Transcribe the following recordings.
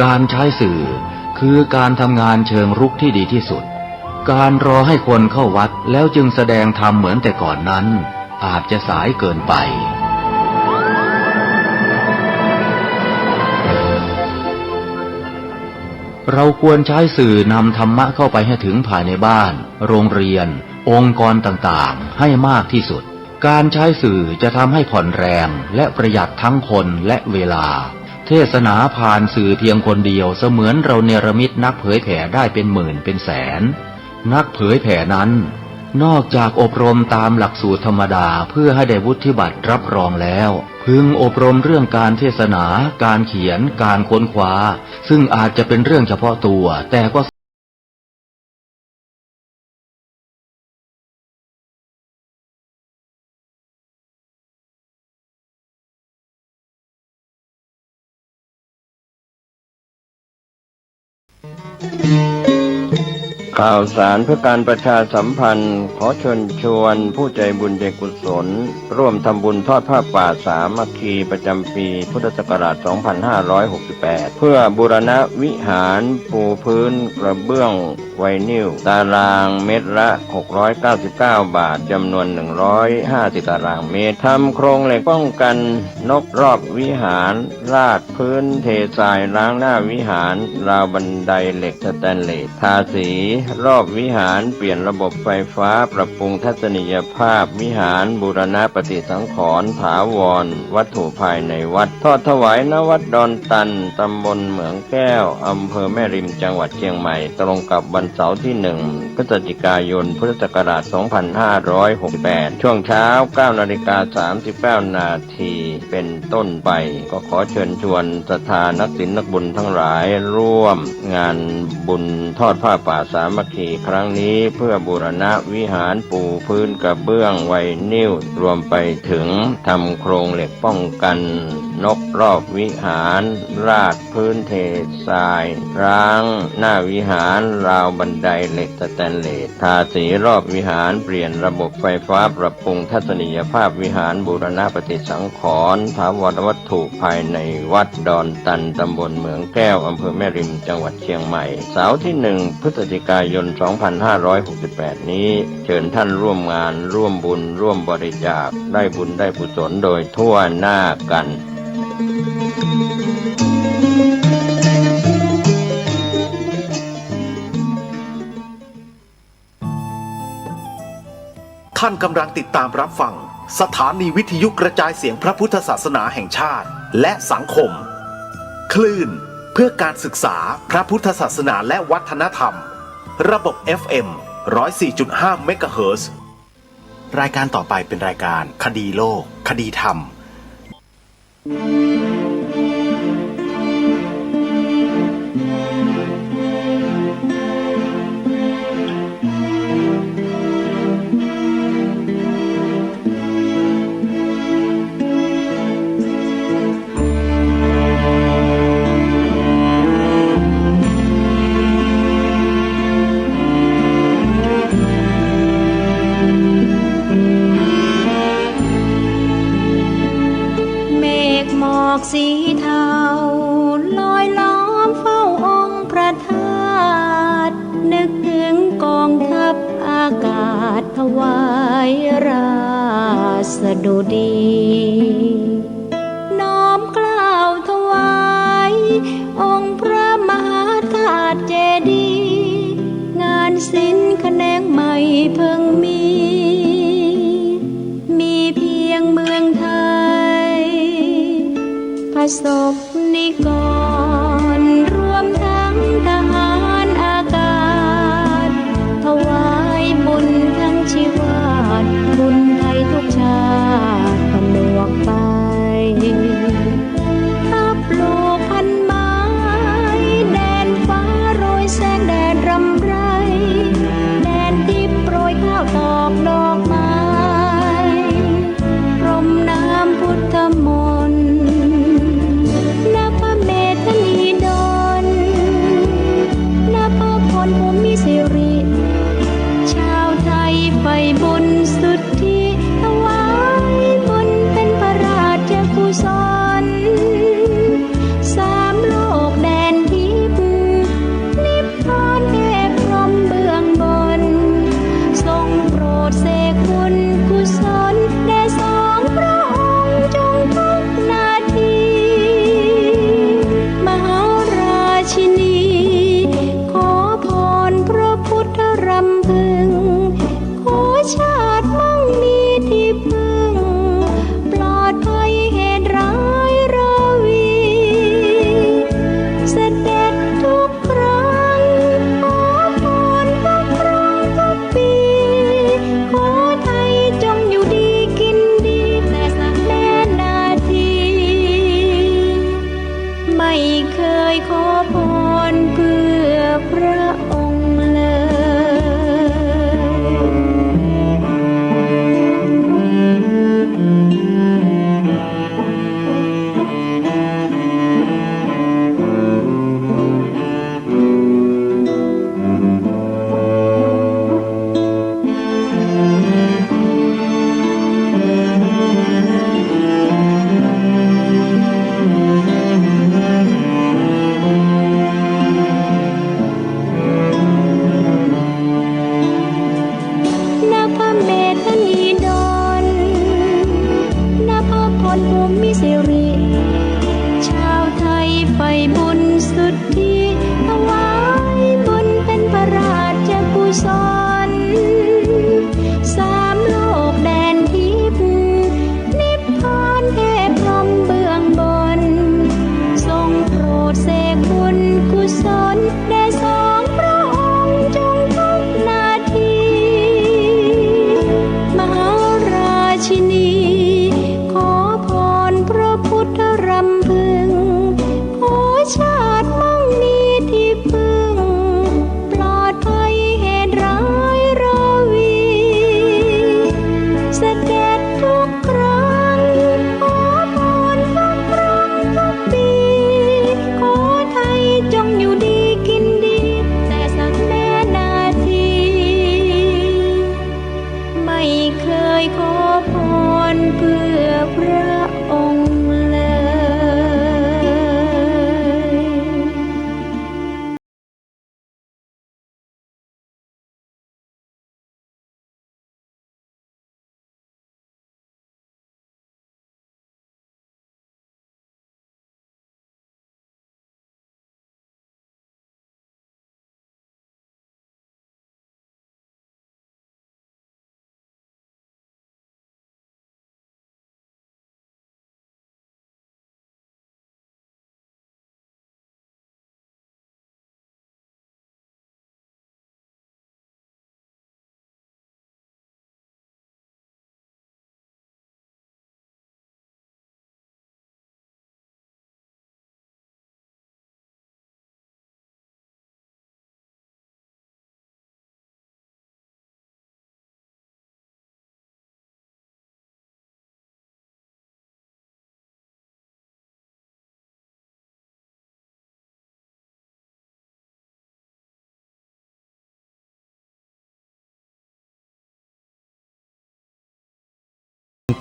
การใช้สื่อคือการทำงานเชิงรุกที่ดีที่สุดการรอให้คนเข้าวัดแล้วจึงแสดงธรรมเหมือนแต่ก่อนนั้นอาจจะสายเกินไปเราควรใช้สื่อนำธรรมะเข้าไปให้ถึงภายในบ้านโรงเรียนองค์กรต่างๆให้มากที่สุดการใช้สื่อจะทำให้ผ่อนแรงและประหยัดทั้งคนและเวลาเทศนาผ่านสื่อเพียงคนเดียวเสมือนเราเนรมิตนักเผยแผ่ได้เป็นหมื่นเป็นแสนนักเผยแผ่นั้นนอกจากอบรมตามหลักสูตรธรรมดาเพื่อให้ได้วุฒิบัตรรับรองแล้วพึงอบรมเรื่องการเทศนาการเขียนการค้นคว้าซึ่งอาจจะเป็นเรื่องเฉพาะตัวแต่ก็ข่าวสารเพื่อการประชาสัมพันธ์ขอเชิญชวนผู้ใจบุญใจกุศลร่วมทำบุญทอดผ้าป่าสามัคคีประจำปีพุทธศักราช 2568 เพื่อบูรณะวิหารปูพื้นกระเบื้องไวนิลตารางเมตรละ 699 บาทจำนวน 150 ตารางเมตรทำโครงเหล็กป้องกันนกรอบวิหารราดพื้นเททรายล้างหน้าวิหารราวบันไดเหล็กสแตนเลสทาสีรอบวิหารเปลี่ยนระบบไฟฟ้าปรับปรุงทัศนียภาพวิหารบูรณะปฏิสังขรณ์ถาวรวัตถุภายในวัดทอดถวายณวัดดอนตันตำบลเหมืองแก้วอำเภอแม่ริมจังหวัดเชียงใหม่ตรงกับวันเสาร์ที่1พฤศจิกายนพุทธศักราช 2568 ช่วงเช้า 9:39 นาทีเป็นต้นไปก็ขอเชิญชวนศรัทธานักศีลนักบุญทั้งหลายร่วมงานบุญทอดผ้าป่าสามัคคีครั้งนี้เพื่อบูรณะวิหารปูพื้นกระเบื้องไวนิลรวมไปถึงทำโครงเหล็กป้องกันนกรอบวิหารราดพื้นเททรายร้างหน้าวิหารราวบันไดเหล็กสแตนเลสทาสีรอบวิหารเปลี่ยนระบบไฟฟ้าปรับปรุงทัศนียภาพวิหารบูรณะปฏิสังขรณ์ถาวรวัตถุภายในวัดดอนตันตำบลเหมืองแก้วอำเภอแม่ริมจังหวัดเชียงใหม่เสาร์ที่1พฤศจิกายน 2568 นี้เชิญท่านร่วมงานร่วมบุญร่วมบริจาคได้บุญได้กุศลโดยทั่วหน้ากันท่านกำลังติดตามรับฟังสถานีวิทยุกระจายเสียงพระพุทธศาสนาแห่งชาติและสังคมคลื่นเพื่อการศึกษาพระพุทธศาสนาและวัฒนธรรมระบบ FM 104.5 เมกะเฮิรตซ์ รายการต่อไปเป็นรายการคดีโลกคดีธรรมสีเทาลอยล้อมเฝ้าองค์พระธาตุนึกถึงกองทัพอากาศถวายราษฎุดีน้อมเกล้าถวายองค์พระมหาธาตุเจดีย์งานศิลป์แขนงใหม่เพิ่งมีเพียงเมืองไทยประสบนิกรรวมทั้งทหารอากาศถวายบุญทั้งชีวาบุญไทยทุกชาติผนวกไปทับลูกพันไม้แดนฟ้าโรยแสงแดดรำไรแดนดิบโปรยข้าวตอกดอกไม้พรมน้ำพุทธมนต์ แด่สองพระองค์จงทุกนาทีมหาราชินีขอพรพระพุทธรำพึงขอชาติมั่งมีที่พึ่งปลอดภัยเหตุร้ายราวีเสด็จทุกครั้งขอพรทุกครั้งทุกปีขอไทยจงอยู่ดีกินดีแต่สักแม่นาทีไม่เคยขอพรเพื่อพระองค์เลย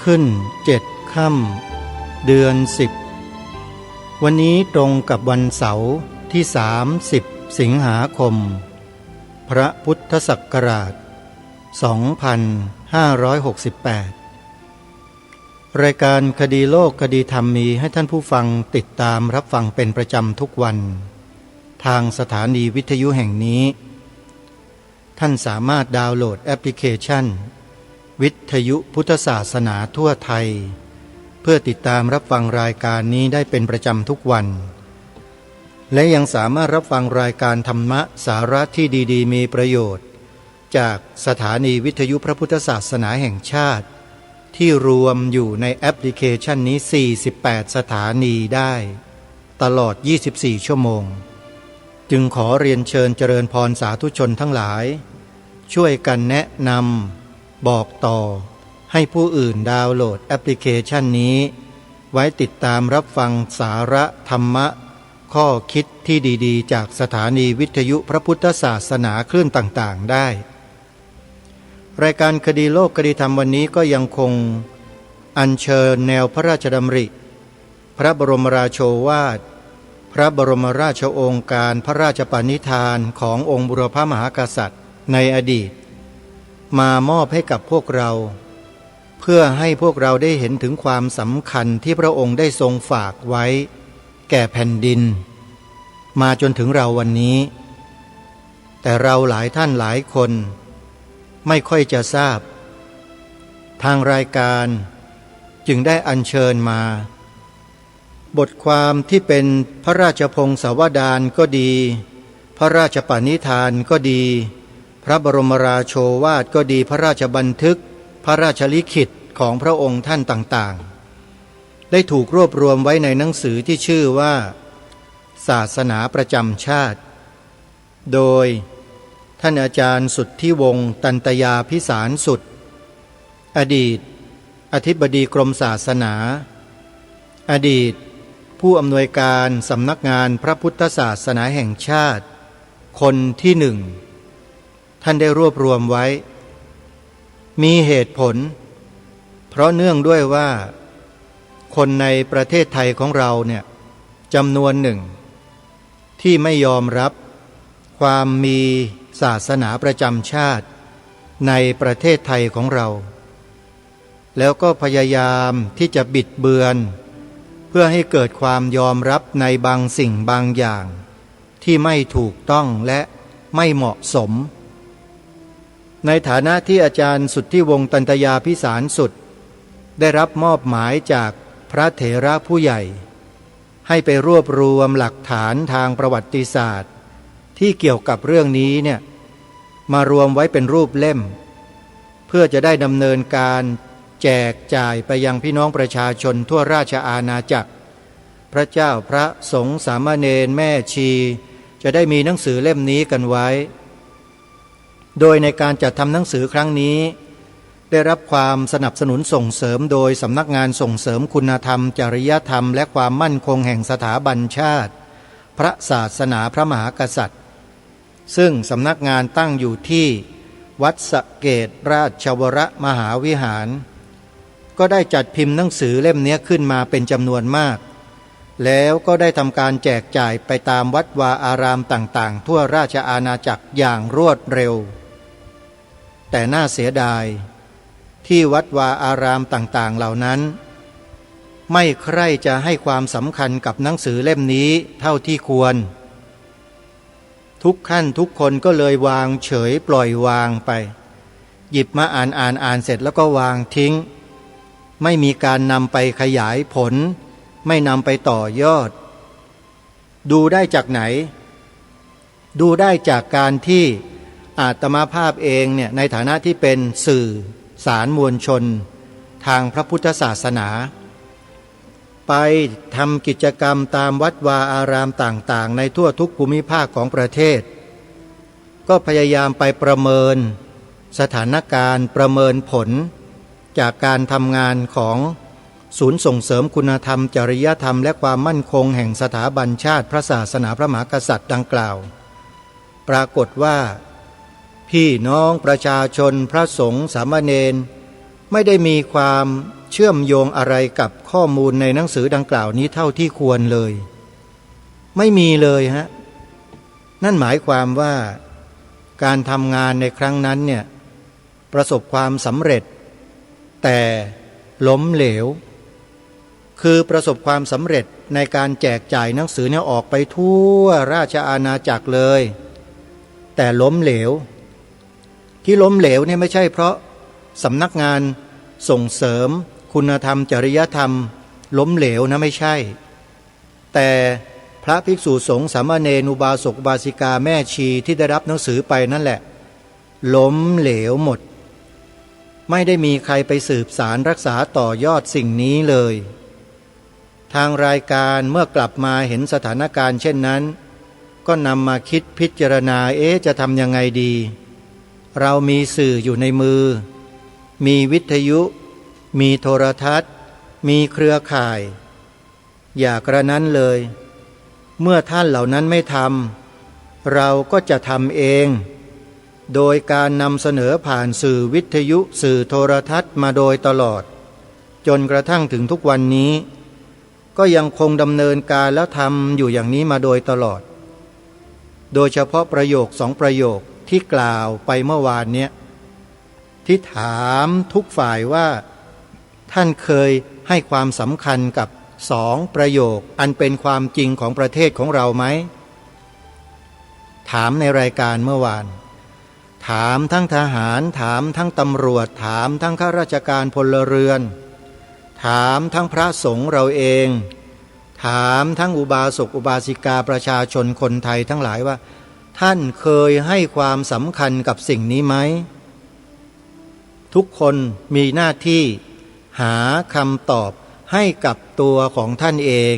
ขึ้น7 ค่ำเดือน10วันนี้ตรงกับวันเสาร์ที่30 สิงหาคมพระพุทธศักราช2568รายการคดีโลกคดีธรรมมีให้ท่านผู้ฟังติดตามรับฟังเป็นประจำทุกวันทางสถานีวิทยุแห่งนี้ท่านสามารถดาวน์โหลดแอปพลิเคชันวิทยุพุทธศาสนาทั่วไทยเพื่อติดตามรับฟังรายการนี้ได้เป็นประจำทุกวันและยังสามารถรับฟังรายการธรรมะสาระที่ดีๆมีประโยชน์จากสถานีวิทยุพระพุทธศาสนาแห่งชาติที่รวมอยู่ในแอปพลิเคชันนี้48สถานีได้ตลอด24ชั่วโมงจึงขอเรียนเชิญเจริญพรสาธุชนทั้งหลายช่วยกันแนะนำบอกต่อให้ผู้อื่นดาวน์โหลดแอปพลิเคชันนี้ไว้ติดตามรับฟังสาระธรรมะข้อคิดที่ดีๆจากสถานีวิทยุพระพุทธศาสนาคลื่นต่างๆได้รายการคดีโลกคดีธรรมวันนี้ก็ยังคงอัญเชิญแนวพระราชดำริพระบรมราโชวาทพระบรมราชโองการพระราชปณิธานขององค์บุรพมหากษัตริย์ในอดีตมามอบให้กับพวกเราเพื่อให้พวกเราได้เห็นถึงความสำคัญที่พระองค์ได้ทรงฝากไว้แก่แผ่นดินมาจนถึงเราวันนี้แต่เราหลายท่านหลายคนไม่ค่อยจะทราบทางรายการจึงได้อัญเชิญมาบทความที่เป็นพระราชพงศาวดารก็ดีพระราชปณิธานก็ดีพระบรมราโชวาทก็ดีพระราชบันทึกพระราชลิขิตของพระองค์ท่านต่างๆได้ถูกรวบรวมไว้ในหนังสือที่ชื่อว่าศาสนาประจำชาติโดยท่านอาจารย์สุทธิวงศ์ตันตยาภิสารสุดอดีตอธิบดีกรมศาสนาอดีตผู้อำนวยการสำนักงานพระพุทธศาสนาแห่งชาติคนที่หนึ่งท่านได้รวบรวมไว้มีเหตุผลเพราะเนื่องด้วยว่าคนในประเทศไทยของเราเนี่ยจำนวนหนึ่งที่ไม่ยอมรับความมีศาสนาประจำชาติในประเทศไทยของเราแล้วก็พยายามที่จะบิดเบือนเพื่อให้เกิดความยอมรับในบางสิ่งบางอย่างที่ไม่ถูกต้องและไม่เหมาะสมในฐานะที่อาจารย์สุทธิวงศ์ตันตยาภิสารสุดได้รับมอบหมายจากพระเถระผู้ใหญ่ให้ไปรวบรวมหลักฐานทางประวัติศาสตร์ ที่เกี่ยวกับเรื่องนี้เนี่ยมารวมไว้เป็นรูปเล่มเพื่อจะได้ดำเนินการแจกจ่ายไปยังพี่น้องประชาชนทั่วราชอาณาจักรพระเจ้าพระสงฆ์สามเณรแม่ชีจะได้มีหนังสือเล่มนี้กันไว้โดยในการจัดทำหนังสือครั้งนี้ได้รับความสนับสนุนส่งเสริมโดยสำนักงานส่งเสริมคุณธรรมจริยธรรมและความมั่นคงแห่งสถาบันชาติพระศาสนาพระมหากษัตริย์ซึ่งสำนักงานตั้งอยู่ที่วัดสะเกษราชวรมหาวิหารก็ได้จัดพิมพ์หนังสือเล่มนี้ขึ้นมาเป็นจำนวนมากแล้วก็ได้ทำการแจกจ่ายไปตามวัดวาอารามต่างๆทั่วราชอาณาจักรอย่างรวดเร็วแต่น่าเสียดายที่วัดวาอารามต่างๆเหล่านั้นไม่ใคร่จะให้ความสำคัญกับหนังสือเล่มนี้เท่าที่ควรทุกขั้นทุกคนก็เลยวางเฉยปล่อยวางไปหยิบมาอ่านเสร็จแล้วก็วางทิ้งไม่มีการนำไปขยายผลไม่นำไปต่อยอดดูได้จากไหนดูได้จากการที่อาตมาภาพเองเนี่ยในฐานะที่เป็นสื่อสารมวลชนทางพระพุทธศาสนาไปทำกิจกรรมตามวัดวาอารามต่างๆในทั่วทุกภูมิภาคของประเทศก็พยายามไปประเมินสถานการณ์ประเมินผลจากการทำงานของศูนย์ส่งเสริมคุณธรรมจริยธรรมและความมั่นคงแห่งสถาบันชาติพระศาสนาพระมหากษัตริย์ดังกล่าวปรากฏว่าพี่น้องประชาชนพระสงฆ์สามเณรไม่ได้มีความเชื่อมโยงอะไรกับข้อมูลในหนังสือดังกล่าวนี้เท่าที่ควรเลยไม่มีเลยฮะนั่นหมายความว่าการทำงานในครั้งนั้นเนี่ยประสบความสำเร็จแต่ล้มเหลวคือประสบความสำเร็จในการแจกจ่ายหนังสือเนี่ยออกไปทั่วราชอาณาจักรเลยแต่ล้มเหลวที่ล้มเหลวเนี่ยไม่ใช่เพราะสำนักงานส่งเสริมคุณธรรมจริยธรรมล้มเหลวนะไม่ใช่แต่พระภิกษุสงฆ์สามเณรอุบาสกอุบาสิกาแม่ชีที่ได้รับหนังสือไปนั่นแหละล้มเหลวหมดไม่ได้มีใครไปสืบสารรักษาต่อยอดสิ่งนี้เลยทางรายการเมื่อกลับมาเห็นสถานการณ์เช่นนั้นก็นำมาคิดพิจารณาจะทำยังไงดีเรามีสื่ออยู่ในมือมีวิทยุมีโทรทัศน์มีเครือข่ายอย่ากระนั้นเลยเมื่อท่านเหล่านั้นไม่ทำเราก็จะทำเองโดยการนำเสนอผ่านสื่อวิทยุสื่อโทรทัศน์มาโดยตลอดจนกระทั่งถึงทุกวันนี้ก็ยังคงดำเนินการแล้วทำอยู่อย่างนี้มาโดยตลอดโดยเฉพาะประโยค2ประโยคที่กล่าวไปเมื่อวานเนี้ยที่ถามทุกฝ่ายว่าท่านเคยให้ความสำคัญกับ2ประโยคอันเป็นความจริงของประเทศของเราไหมถามในรายการเมื่อวานถามทั้งทหารถามทั้งตำรวจถามทั้งข้าราชการพลเรือนถามทั้งพระสงฆ์เราเองถามทั้งอุบาสกอุบาสิกาประชาชนคนไทยทั้งหลายว่าท่านเคยให้ความสำคัญกับสิ่งนี้ไหมทุกคนมีหน้าที่หาคำตอบให้กับตัวของท่านเอง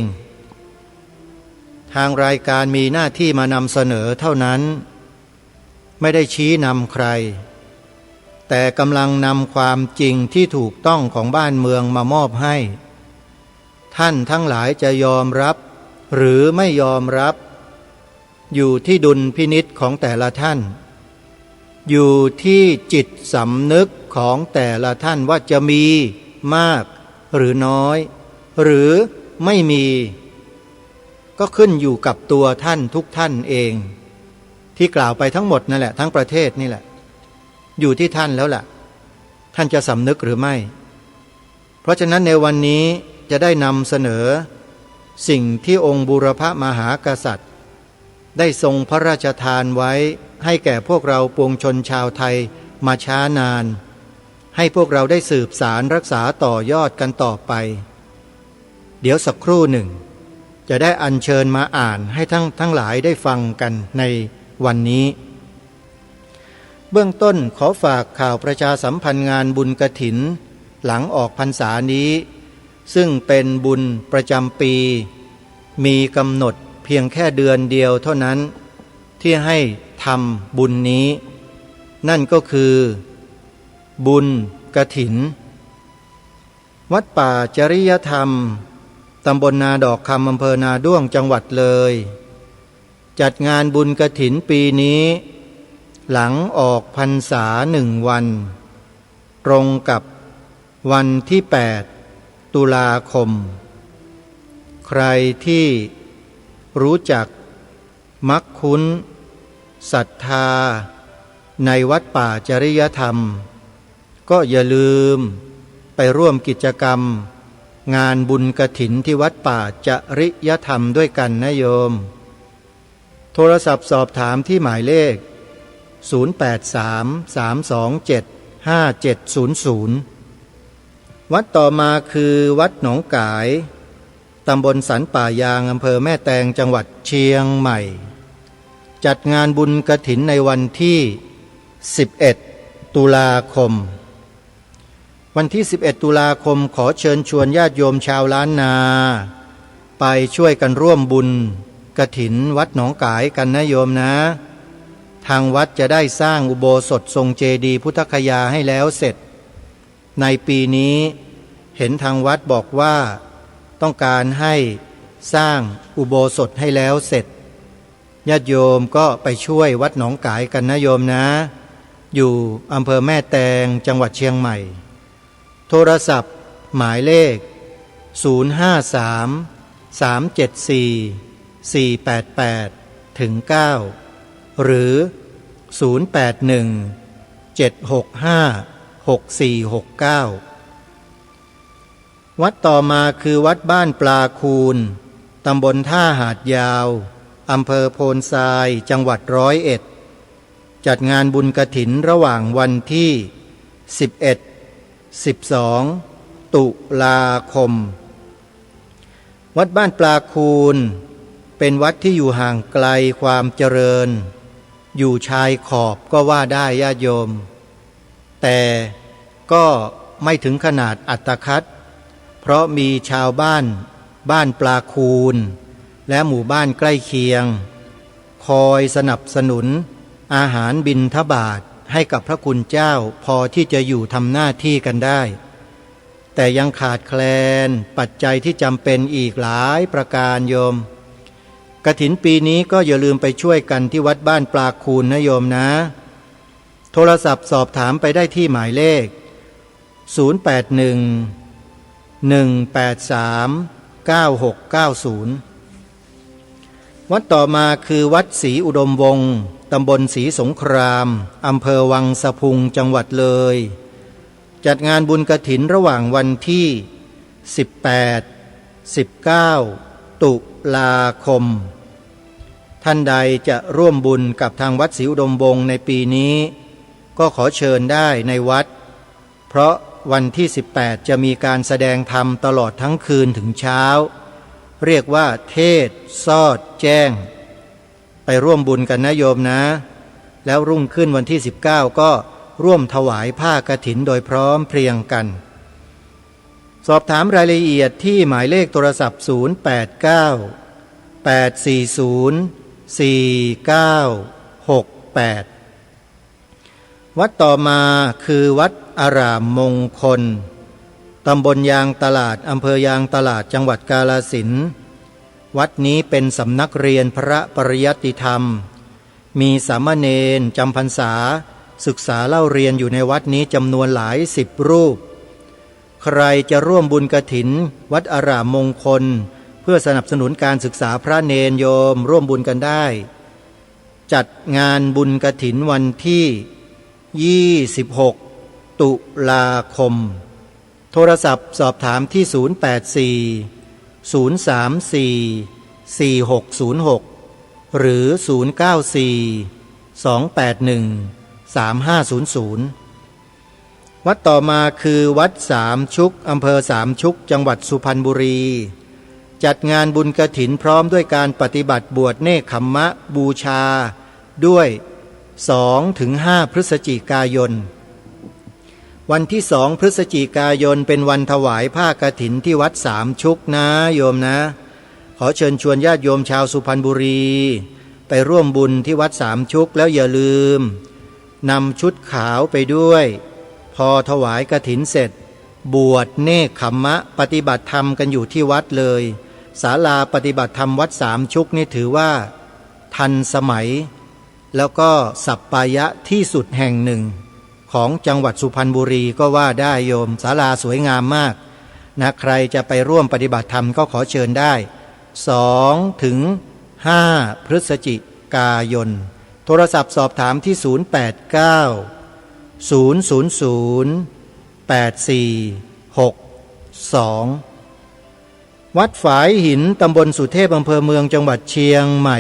ทางรายการมีหน้าที่มานำเสนอเท่านั้นไม่ได้ชี้นำใครแต่กำลังนำความจริงที่ถูกต้องของบ้านเมืองมามอบให้ท่านทั้งหลายจะยอมรับหรือไม่ยอมรับอยู่ที่ดุลพินิจของแต่ละท่านอยู่ที่จิตสำนึกของแต่ละท่านว่าจะมีมากหรือน้อยหรือไม่มีก็ขึ้นอยู่กับตัวท่านทุกท่านเองที่กล่าวไปทั้งหมดนั่นแหละทั้งประเทศนี่แหละอยู่ที่ท่านแล้วล่ะท่านจะสำนึกหรือไม่เพราะฉะนั้นในวันนี้จะได้นำเสนอสิ่งที่องค์บูรพมหากษัตริย์ได้ทรงพระราชทานไว้ให้แก่พวกเราปวงชนชาวไทยมาช้านานให้พวกเราได้สืบสารรักษาต่อยอดกันต่อไปเดี๋ยวสักครู่หนึ่งจะได้อัญเชิญมาอ่านให้ทั้งหลายได้ฟังกันใน วันนี้เบื้องต้นขอฝากข่าวประชาสัมพันธ์งานบุญกฐินหลังออกพรรษานี้ซึ่งเป็นบุญประจำปีมีกำหนดเพียงแค่เดือนเดียวเท่านั้นที่ให้ทำบุญนี้นั่นก็คือบุญกฐินวัดป่าจริยธรรมตำบลนาดอกคำอำเภอนาด้วงจังหวัดเลยจัดงานบุญกฐินปีนี้หลังออกพรรษา1 วันตรงกับวันที่8 ตุลาคมใครที่รู้จักมักคุ้นศรัทธาในวัดป่าจริยธรรมก็อย่าลืมไปร่วมกิจกรรมงานบุญกฐินที่วัดป่าจริยธรรมด้วยกันนะโยมโทรศัพท์สอบถามที่หมายเลข0833225700วัดต่อมาคือวัดหนองกายตำบลสันป่ายางอำเภอแม่แตงจังหวัดเชียงใหม่จัดงานบุญกฐินในวันที่11 ตุลาคมวันที่11 ตุลาคมขอเชิญชวนญาติโยมชาวล้านนาไปช่วยกันร่วมบุญกฐินวัดหนองกายกันนะโยมนะทางวัดจะได้สร้างอุโบสถทรงเจดีย์พุทธคยาให้แล้วเสร็จในปีนี้เห็นทางวัดบอกว่าต้องการให้สร้างอุโบสถให้แล้วเสร็จญาติโยมก็ไปช่วยวัดหนองกายกันนะโยมนะอยู่อำเภอแม่แตงจังหวัดเชียงใหม่โทรศัพท์หมายเลข053-374-488-9หรือ081-765-6469วัดต่อมาคือวัดบ้านปลาคูนตำบลท่าหาดยาวอำเภอโพนทรายจังหวัด101จัดงานบุญกฐินระหว่างวันที่11-12 ตุลาคมวัดบ้านปลาคูนเป็นวัดที่อยู่ห่างไกลความเจริญอยู่ชายขอบก็ว่าได้ญาติโยมแต่ก็ไม่ถึงขนาดอัตคัดเพราะมีชาวบ้านปลาคูนและหมู่บ้านใกล้เคียงคอยสนับสนุนอาหารบิณฑบาตให้กับพระคุณเจ้าพอที่จะอยู่ทำหน้าที่กันได้แต่ยังขาดแคลนปัจจัยที่จำเป็นอีกหลายประการโยมกฐินปีนี้ก็อย่าลืมไปช่วยกันที่วัดบ้านปลาคูนนะโยมนะโทรศัพท์สอบถามไปได้ที่หมายเลข081-183-9690วัดต่อมาคือวัดศรีอุดมวงศ์ตำบลศรีสงครามอำเภอวังสะพุงจังหวัดเลยจัดงานบุญกฐินระหว่างวันที่18-19 ตุลาคมท่านใดจะร่วมบุญกับทางวัดศรีอุดมวงศ์ในปีนี้ก็ขอเชิญได้ในวัดเพราะวันที่18จะมีการแสดงธรรมตลอดทั้งคืนถึงเช้าเรียกว่าเทศสอดแจ้งไปร่วมบุญกันนะโยมนะแล้วรุ่งขึ้นวันที่19ก็ร่วมถวายผ้ากฐินโดยพร้อมเพรียงกันสอบถามรายละเอียดที่หมายเลขโทรศัพท์089-840-4968วัดต่อมาคือวัดอารามมงคลตำบลยางตลาดอำเภอยางตลาดจังหวัดกาฬสินธุ์วัดนี้เป็นสำนักเรียนพระปริยัติธรรมมีสามเณรจำพรรษาศึกษาเล่าเรียนอยู่ในวัดนี้จำนวนหลาย10 รูปใครจะร่วมบุญกฐินวัดอารามมงคลเพื่อสนับสนุนการศึกษาพระเนรโยมร่วมบุญกันได้จัดงานบุญกฐินวันที่26 ตุลาคมโทรศัพท์สอบถามที่084-034-4606หรือ094-281-3500วัดต่อมาคือวัดสามชุกอำเภอสามชุกจังหวัดสุพรรณบุรีจัดงานบุญกฐินพร้อมด้วยการปฏิบัติบวชเนกขัมมะบูชา ด้วย2-5 พฤศจิกายนวันที่2 พฤศจิกายนเป็นวันถวายผ้ากฐินที่วัดสามชุกนะโยมนะขอเชิญชวนญาติโยมชาวสุพรรณบุรีไปร่วมบุญที่วัดสามชุกแล้วอย่าลืมนำชุดขาวไปด้วยพอถวายกฐินเสร็จบวชเนกขัมมะปฏิบัติธรรมกันอยู่ที่วัดเลยศาลาปฏิบัติธรรมวัดสามชุกนี่ถือว่าทันสมัยแล้วก็สัปปายะที่สุดแห่งหนึ่งของจังหวัดสุพรรณบุรีก็ว่าได้โยมศาลาสวยงามมากนะใครจะไปร่วมปฏิบัติธรรมก็ขอเชิญได้2-5 พฤศจิกายนโทรศัพท์สอบถามที่089-000-8462วัดฝายหินตำบลสุเทพอำเภอเมืองจังหวัดเชียงใหม่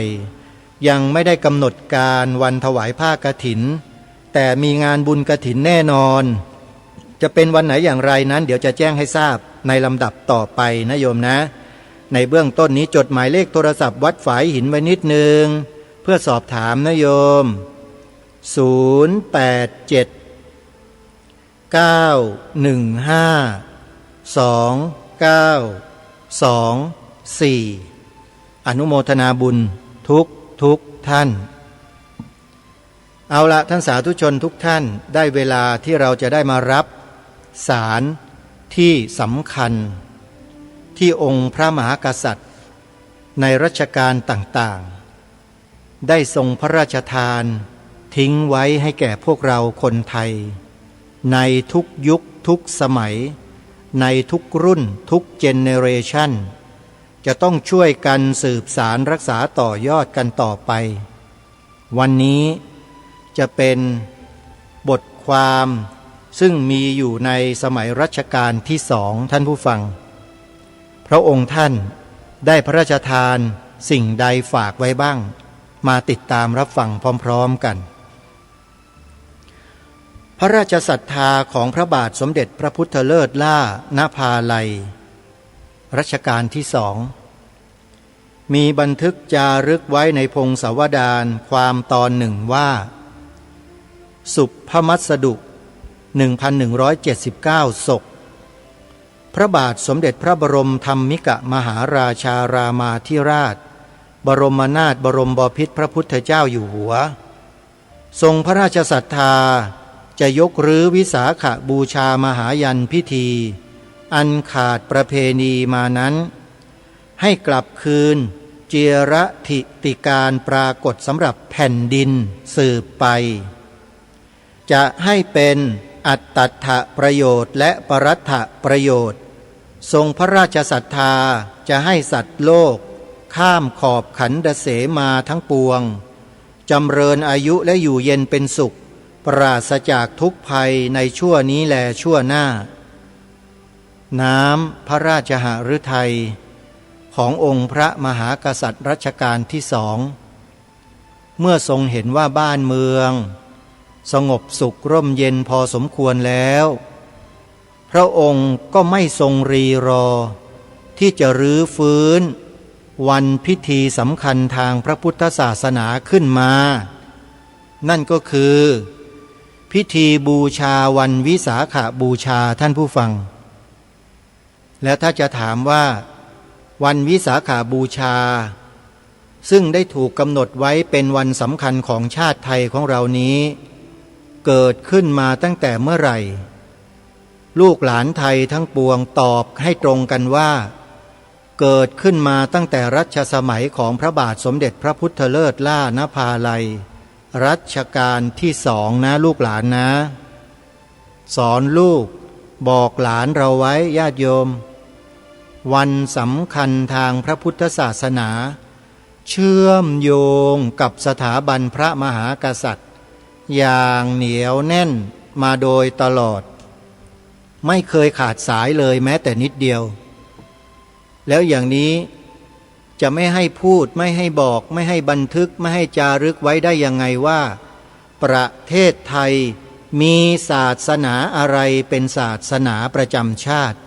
ยังไม่ได้กำหนดการวันถวายผ้ากฐินแต่มีงานบุญกฐินแน่นอนจะเป็นวันไหนอย่างไรนั้นเดี๋ยวจะแจ้งให้ทราบในลำดับต่อไปนะโยมนะในเบื้องต้นนี้จดหมายเลขโทรศัพท์วัดฝายหินไว้นิดนึงเพื่อสอบถามนะโยม087-915-2924อนุโมทนาบุญทุกท่านเอาละท่านสาธุชนทุกท่านได้เวลาที่เราจะได้มารับสารที่สำคัญที่องค์พระมหากษัตริย์ในรัชกาลต่างๆได้ทรงพระราชทานทิ้งไว้ให้แก่พวกเราคนไทยในทุกยุคทุกสมัยในทุกรุ่นทุกเจเนเรชันจะต้องช่วยกันสืบสารรักษาต่อยอดกันต่อไปวันนี้จะเป็นบทความซึ่งมีอยู่ในสมัยรัชกาลที่2ท่านผู้ฟังพระองค์ท่านได้พระราชทานสิ่งใดฝากไว้บ้างมาติดตามรับฟังพร้อมๆกันพระราชศรัทธาของพระบาทสมเด็จพระพุทธเลิศล่านภาลัยรัชกาลที่2มีบันทึกจารึกไว้ในพงศาวดารความตอนหนึ่งว่าสุภมัสดุ 1179 ศกพระบาทสมเด็จพระบรมธรรมิกมหาราชารามาธิราชบรมนาถบรมบพิตรพระพุทธเจ้าอยู่หัวทรงพระราชศรัทธาจะยกรื้อวิสาขบูชามหายันพิธีอันขาดประเพณีมานั้นให้กลับคืนเจียรถิติการปรากฏสำหรับแผ่นดินสืบไปจะให้เป็นอัตตัทธประโยชน์และปรัตถประโยชน์ทรงพระราชศรัทธาจะให้สัตว์โลกข้ามขอบขันธเสมาทั้งปวงจำเริญอายุและอยู่เย็นเป็นสุขปราศจากทุกภัยในชั่วนี้แลชั่วหน้าน้ำพระราชหฤทัยขององค์พระมหากษัตริย์รัชกาลที่2เมื่อทรงเห็นว่าบ้านเมืองสงบสุขร่มเย็นพอสมควรแล้วพระองค์ก็ไม่ทรงรีรอที่จะรื้อฟื้นวันพิธีสำคัญทางพระพุทธศาสนาขึ้นมานั่นก็คือพิธีบูชาวันวิสาขบูชาท่านผู้ฟังแล้วถ้าจะถามว่าวันวิสาขบูชาซึ่งได้ถูกกำหนดไว้เป็นวันสำคัญของชาติไทยของเรานี้เกิดขึ้นมาตั้งแต่เมื่อไหร่ลูกหลานไทยทั้งปวงตอบให้ตรงกันว่าเกิดขึ้นมาตั้งแต่รัชสมัยของพระบาทสมเด็จพระพุทธเลิศล่านภาลัยรัชกาลที่2นะลูกหลานนะสอนลูกบอกหลานเราไว้ญาติโยมวันสำคัญทางพระพุทธศาสนาเชื่อมโยงกับสถาบันพระมหากษัตริย์อย่างเหนียวแน่นมาโดยตลอดไม่เคยขาดสายเลยแม้แต่นิดเดียวแล้วอย่างนี้จะไม่ให้พูดไม่ให้บอกไม่ให้บันทึกไม่ให้จารึกไว้ได้ยังไงว่าประเทศไทยมีศาสนาอะไรเป็นศาสนาประจำชาติ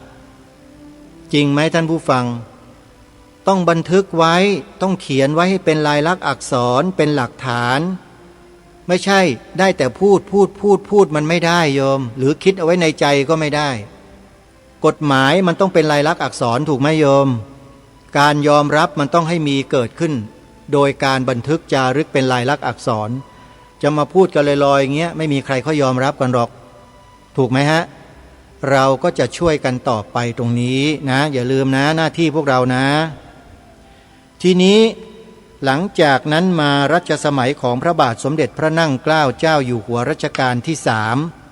จริงไหมท่านผู้ฟังต้องบันทึกไว้ต้องเขียนไว้ให้เป็นลายลักษณ์อักษรเป็นหลักฐาน ไม่ใช่ได้แต่พูดมันไม่ได้โยมหรือคิดเอาไว้ในใจก็ไม่ได้กฎหมายมันต้องเป็นลายลักษณ์อักษรถูกไหมโยมการยอมรับมันต้องให้มีเกิดขึ้นโดยการบันทึกจารึกเป็นลายลักษณ์อักษรจะมาพูดกันลอยๆอย่างเงี้ยไม่มีใครเขายอมรับกันหรอกถูกไหมฮะเราก็จะช่วยกันต่อไปตรงนี้นะอย่าลืมนะหน้าที่พวกเรานะทีนี้หลังจากนั้นมารัชสมัยของพระบาทสมเด็จพระนั่งเกล้าเจ้าอยู่หัวรัชกาลที่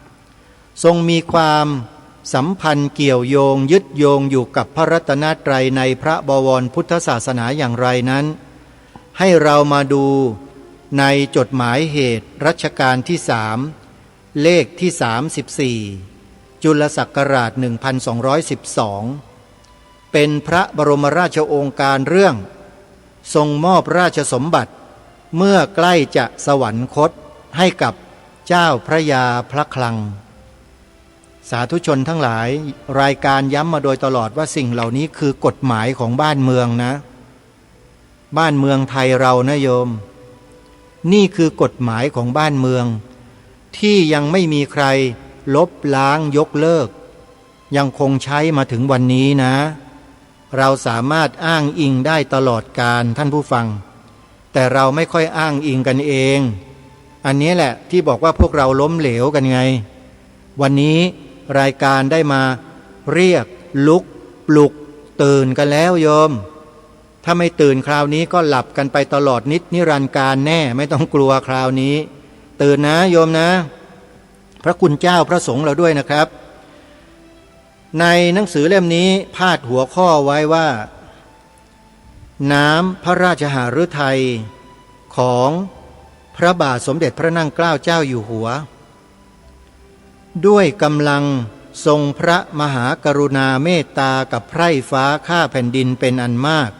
3ทรงมีความสัมพันธ์เกี่ยวโยงยึดโยงอยู่กับพระรัตนตรัยในพระบวรพุทธศาสนาอย่างไรนั้นให้เรามาดูในจดหมายเหตุรัชกาลที่3เลขที่34จุลศักราช1212เป็นพระบรมราชโองการเรื่องทรงมอบราชสมบัติเมื่อใกล้จะสวรรคตให้กับเจ้าพระยาพระคลังสาธุชนทั้งหลายรายการย้ำมาโดยตลอดว่าสิ่งเหล่านี้คือกฎหมายของบ้านเมืองนะบ้านเมืองไทยเรานะโยมนี่คือกฎหมายของบ้านเมืองที่ยังไม่มีใครลบล้างยกเลิกยังคงใช้มาถึงวันนี้นะเราสามารถอ้างอิงได้ตลอดกาลท่านผู้ฟังแต่เราไม่ค่อยอ้างอิงกันเองอันนี้แหละที่บอกว่าพวกเราล้มเหลวกันไงวันนี้รายการได้มาเรียกลุกปลุกตื่นกันแล้วโยมถ้าไม่ตื่นคราวนี้ก็หลับกันไปตลอดนิรันดร์การแน่ไม่ต้องกลัวคราวนี้ตื่นนะโยมนะพระคุณเจ้าพระสงฆ์เราด้วยนะครับในหนังสือเล่มนี้พาดหัวข้อไว้ว่าน้ำพระราชหฤทัยของพระบาทสมเด็จพระนั่งเกล้าเจ้าอยู่หัวด้วยกำลังทรงพระมหากรุณาเมตตากับไพร่ฟ้าข้าแผ่นดินเป็นอันมาก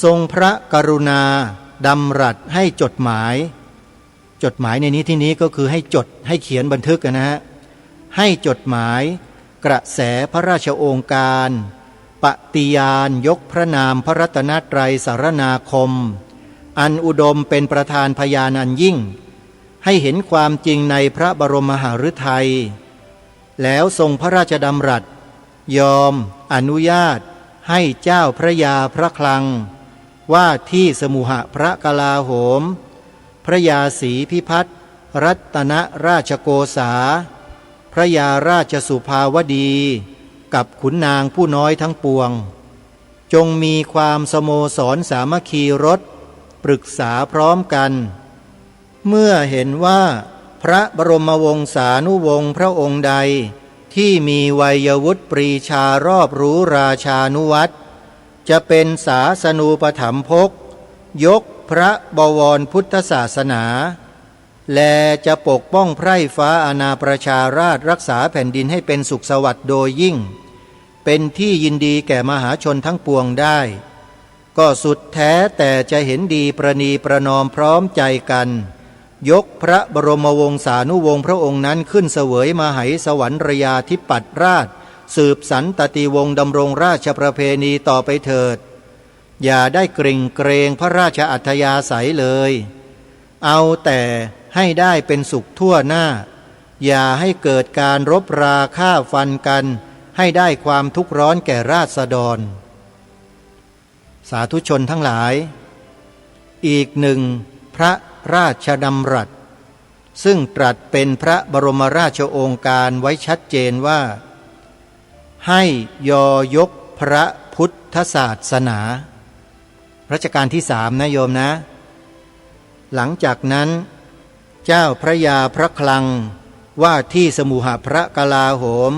ทรงพระกรุณาดำรัสให้จดหมายในนี้ที่นี้ก็คือให้จดให้เขียนบันทึกนะฮะให้จดหมายกระแสพระราชโองการปฏิญาณยกพระนามพระรัตนตรัยสารนาคมอันอุดมเป็นประธานพยานอันยิ่งให้เห็นความจริงในพระบรมมหฤทัยแล้วทรงพระราชดำรัสยอมอนุญาตให้เจ้าพระยาพระคลังว่าที่สมุหพระกลาโหมพระยาศรีพิพัฒน์รัตนราชโกษาพระยาราชสุภาวดีกับขุนนางผู้น้อยทั้งปวงจงมีความสโมสรสามัคคีรสปรึกษาพร้อมกันเมื่อเห็นว่าพระบรมวงศานุวงศ์พระองค์ใดที่มีวัยวุฒิปรีชารอบรู้ราชานุวัตรจะเป็นศาสนูปถัมภกยกพระบวรพุทธศาสนาและจะปกป้องไพร่ฟ้าอาณาประชาราษฎร์รักษาแผ่นดินให้เป็นสุขสวัสดิ์โดยยิ่งเป็นที่ยินดีแก่มหาชนทั้งปวงได้ก็สุดแท้แต่จะเห็นดีประนีประนอมพร้อมใจกันยกพระบรมวงศานุวงศ์พระองค์นั้นขึ้นเสวยมหัยสวรรยาธิปัตติราชสืบสันตติวงศ์ดำรงราชประเพณีต่อไปเถิดอย่าได้เกรงพระราชอัธยาศัยเลยเอาแต่ให้ได้เป็นสุขทั่วหน้าอย่าให้เกิดการรบราฆ่าฟันกันให้ได้ความทุกข์ร้อนแก่ราษฎรสาธุชนทั้งหลายอีกหนึ่งพระราชดำรัสซึ่งตรัสเป็นพระบรมราชโองการไว้ชัดเจนว่าให้ยกพระพุทธศาสนารัชกาลที่3นะโยมนะหลังจากนั้นเจ้าพระยาพระคลังว่าที่สมุหพระกลาโหม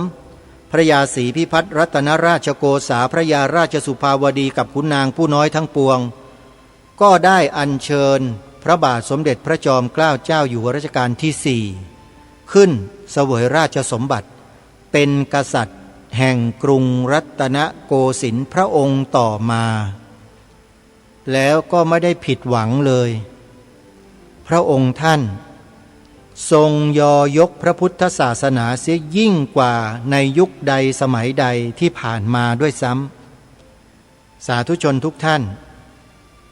พระยาศรีพิพัฒน์รัตนราชโกษาพระยาราชสุภาวดีกับขุนนางผู้น้อยทั้งปวงก็ได้อัญเชิญพระบาทสมเด็จพระจอมเกล้าเจ้าอยู่หัวรัชกาลที่4ขึ้นเสวยราชสมบัติเป็นกษัตริย์แห่งกรุงรัตนโกสินทร์พระองค์ต่อมาแล้วก็ไม่ได้ผิดหวังเลยพระองค์ท่านทรงยกพระพุทธศาสนาเสียยิ่งกว่าในยุคใดสมัยใดที่ผ่านมาด้วยซ้ำสาธุชนทุกท่าน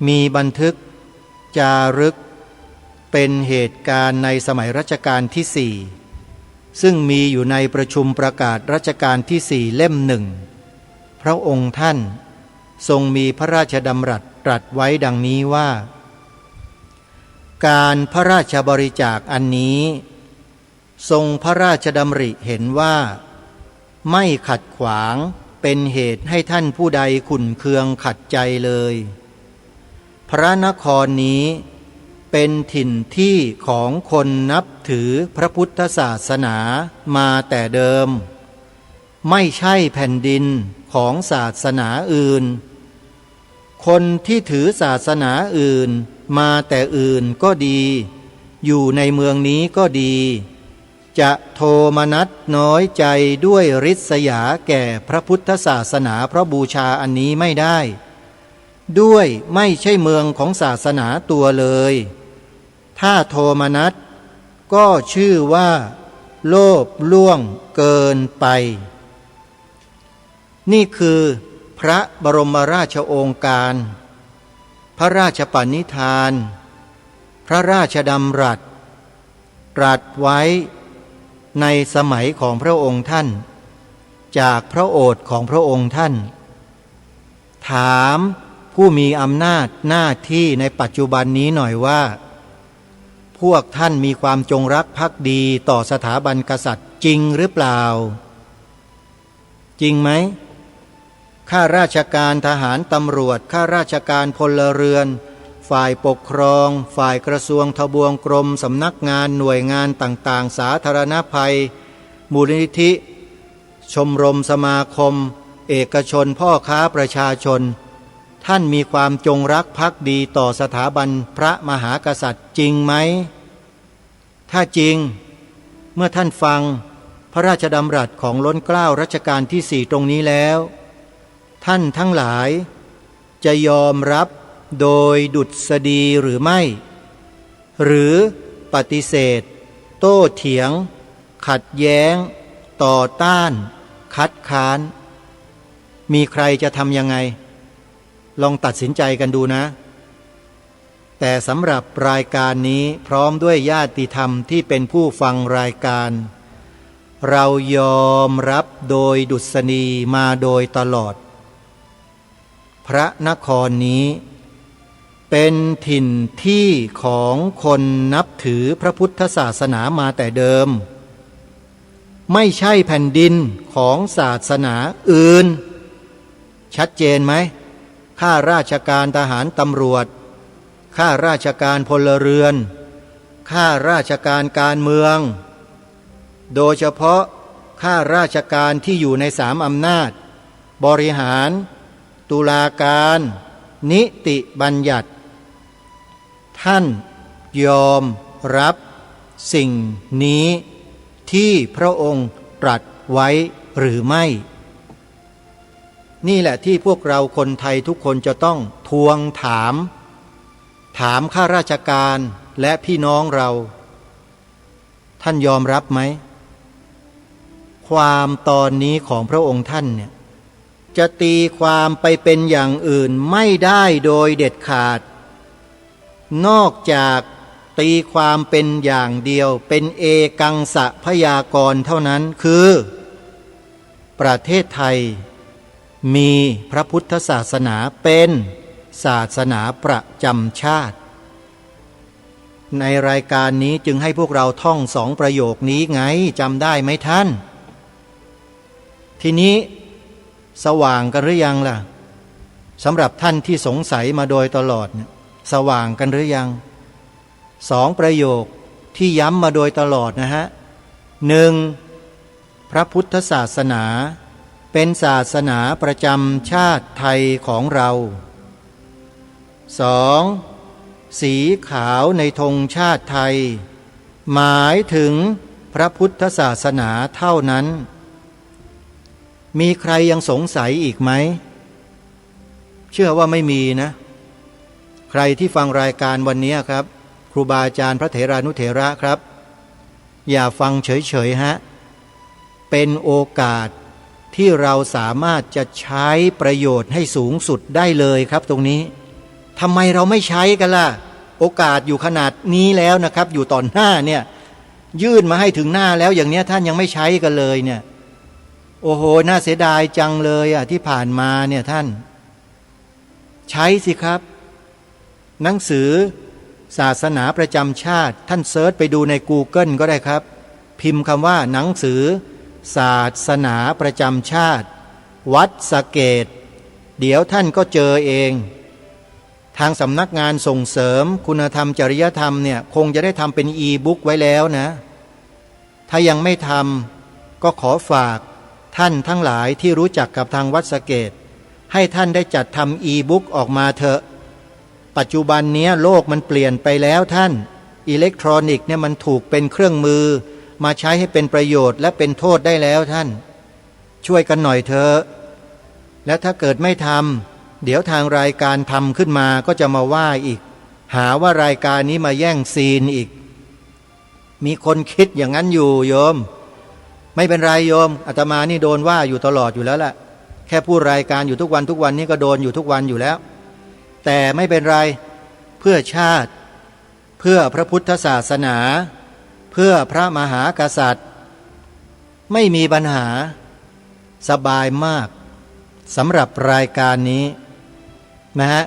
มีบันทึกจารึก เป็นเหตุการณ์ในสมัยรัชกาลที่ 4ซึ่งมีอยู่ในประชุมประกาศรัชกาลที่ 4เล่มหนึ่งพระองค์ท่านทรงมีพระราชดำรัสตรัสไว้ดังนี้ว่าการพระราชบริจาคอันนี้ทรงพระราชดำริเห็นว่าไม่ขัดขวางเป็นเหตุให้ท่านผู้ใดขุ่นเคืองขัดใจเลยพระนครนี้เป็นถิ่นที่ของคนนับถือพระพุทธศาสนามาแต่เดิมไม่ใช่แผ่นดินของศาสนาอื่นคนที่ถือศาสนาอื่นมาแต่อื่นก็ดีอยู่ในเมืองนี้ก็ดีจะโทมนัสน้อยใจด้วยริษยาแก่พระพุทธศาสนาเพราะบูชาอันนี้ไม่ได้ด้วยไม่ใช่เมืองของศาสนาตัวเลยถ้าโทมนัสก็ชื่อว่าโลภล่วงเกินไปนี่คือพระบรมราชโองการพระราชปณิธานพระราชดำรัสตรัสไว้ในสมัยของพระองค์ท่านจากพระโอษฐ์ของพระองค์ท่านถามผู้มีอำนาจหน้าที่ในปัจจุบันนี้หน่อยว่าพวกท่านมีความจงรักภักดีต่อสถาบันกษัตริย์จริงหรือเปล่าจริงไหมข้าราชการทหารตำรวจข้าราชการพลเรือนฝ่ายปกครองฝ่ายกระทรวงทบวงกรมสำนักงานหน่วยงานต่างๆสาธารณภัยมูลนิธิชมรมสมาคมเอกชนพ่อค้าประชาชนท่านมีความจงรักภักดีต่อสถาบันพระมหากษัตริย์จริงไหมถ้าจริงเมื่อท่านฟังพระราชดำรัสของล้นเกล้ารัชกาลที่ 4ตรงนี้แล้วท่านทั้งหลายจะยอมรับโดยดุษฎีหรือไม่หรือปฏิเสธโต้เถียงขัดแย้งต่อต้านคัดค้านมีใครจะทำยังไงลองตัดสินใจกันดูนะแต่สำหรับรายการนี้พร้อมด้วยญาติธรรมที่เป็นผู้ฟังรายการเรายอมรับโดยดุษฎีมาโดยตลอดพระนครนี้เป็นถิ่นที่ของคนนับถือพระพุทธศาสนามาแต่เดิมไม่ใช่แผ่นดินของศาสนาอื่นชัดเจนไหมข้าราชการทหารตำรวจข้าราชการพลเรือนข้าราชการการเมืองโดยเฉพาะข้าราชการที่อยู่ใน3อำนาจบริหารตุลาการนิติบัญญัติท่านยอมรับสิ่งนี้ที่พระองค์ตรัสไว้หรือไม่นี่แหละที่พวกเราคนไทยทุกคนจะต้องทวงถามข้าราชการและพี่น้องเราท่านยอมรับไหมความตอนนี้ของพระองค์ท่านเนี่ยจะตีความไปเป็นอย่างอื่นไม่ได้โดยเด็ดขาดนอกจากตีความเป็นอย่างเดียวเป็นเอกังสะพยากรณ์เท่านั้นคือประเทศไทยมีพระพุทธศาสนาเป็นศาสนาประจำชาติในรายการนี้จึงให้พวกเราท่อง2ประโยคนี้ไงจำได้ไหมท่านทีนี้สว่างกันหรือยังล่ะสำหรับท่านที่สงสัยมาโดยตลอดสว่างกันหรือยัง2ประโยคที่ย้ำมาโดยตลอดนะฮะ 1. พระพุทธศาสนาเป็นศาสนาประจำชาติไทยของเรา 2. สีขาวในธงชาติไทยหมายถึงพระพุทธศาสนาเท่านั้นมีใครยังสงสัยอีกไหมเชื่อว่าไม่มีนะใครที่ฟังรายการวันนี้ครับครูบาอาจารย์พระเถรานุเถระครับอย่าฟังเฉยๆฮะเป็นโอกาสที่เราสามารถจะใช้ประโยชน์ให้สูงสุดได้เลยครับตรงนี้ทำไมเราไม่ใช้กันล่ะ โอกาสอยู่ขนาดนี้แล้วนะครับอยู่ต่อหน้าเนี่ยยื่นมาให้ถึงหน้าแล้วอย่างเนี้ยท่านยังไม่ใช้กันเลยเนี่ยโอ้โหน่าเสียดายจังเลยอ่ะที่ผ่านมาเนี่ยท่านใช้สิครับหนังสือศาสนาประจำชาติท่านเซิร์ชไปดูใน Google ก็ได้ครับพิมพ์คำว่าหนังสือศาสนาประจำชาติวัดสะเกษเดี๋ยวท่านก็เจอเองทางสำนักงานส่งเสริมคุณธรรมจริยธรรมเนี่ยคงจะได้ทำเป็นอีบุ๊กไว้แล้วนะถ้ายังไม่ทำก็ขอฝากท่านทั้งหลายที่รู้จักกับทางวัดสะเกษให้ท่านได้จัดทำอีบุ๊กออกมาเถอะปัจจุบันนี้โลกมันเปลี่ยนไปแล้วท่านอิเล็กทรอนิกส์เนี่ยมันถูกเป็นเครื่องมือมาใช้ให้เป็นประโยชน์และเป็นโทษได้แล้วท่านช่วยกันหน่อยเถอะและถ้าเกิดไม่ทำเดี๋ยวทางรายการทำขึ้นมาก็จะมาว่าอีกหาว่ารายการนี้มาแย่งซีนอีกมีคนคิดอย่างนั้นอยู่โยมไม่เป็นไรโยมอาตมานี่โดนว่าอยู่ตลอดอยู่แล้วล่ะแค่พูดรายการอยู่ทุกวันนี้ก็โดนอยู่ทุกวันอยู่แล้วแต่ไม่เป็นไรเพื่อชาติเพื่อพระพุทธศาสนาเพื่อพระมหากษัตริย์ไม่มีปัญหาสบายมากสำหรับรายการนี้นะฮะ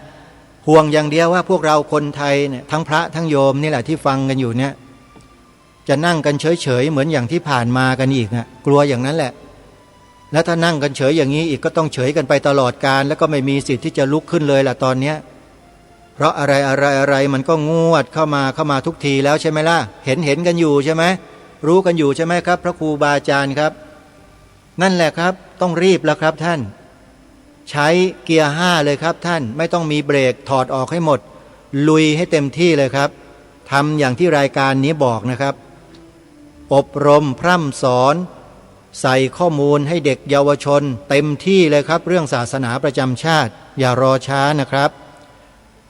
ห่วงอย่างเดียวว่าพวกเราคนไทยเนี่ยทั้งพระทั้งโยมนี่แหละที่ฟังกันอยู่เนี่ยจะนั่งกันเฉยๆเหมือนอย่างที่ผ่านมากันอีกนะกลัวอย่างนั้นแหละแล้วถ้านั่งกันเฉยอย่างนี้อีกก็ต้องเฉยกันไปตลอดกาลแล้วก็ไม่มีสิทธิ์ที่จะลุกขึ้นเลยล่ะตอนเนี้ยเพราะอะไรมันก็งวดเข้ามาทุกทีแล้วใช่ไหมล่ะเห็นกันอยู่ใช่ไหมรู้กันอยู่ใช่ไหมครับพระครูบาอาจารย์ครับนั่นแหละครับต้องรีบแล้วครับท่านใช้เกียร์5เลยครับท่านไม่ต้องมีเบรกถอดออกให้หมดลุยให้เต็มที่เลยครับทำอย่างที่รายการนี้บอกนะครับอบรมพร่ำสอนใส่ข้อมูลให้เด็กเยาวชนเต็มที่เลยครับเรื่องศาสนาประจำชาติอย่ารอช้านะครับ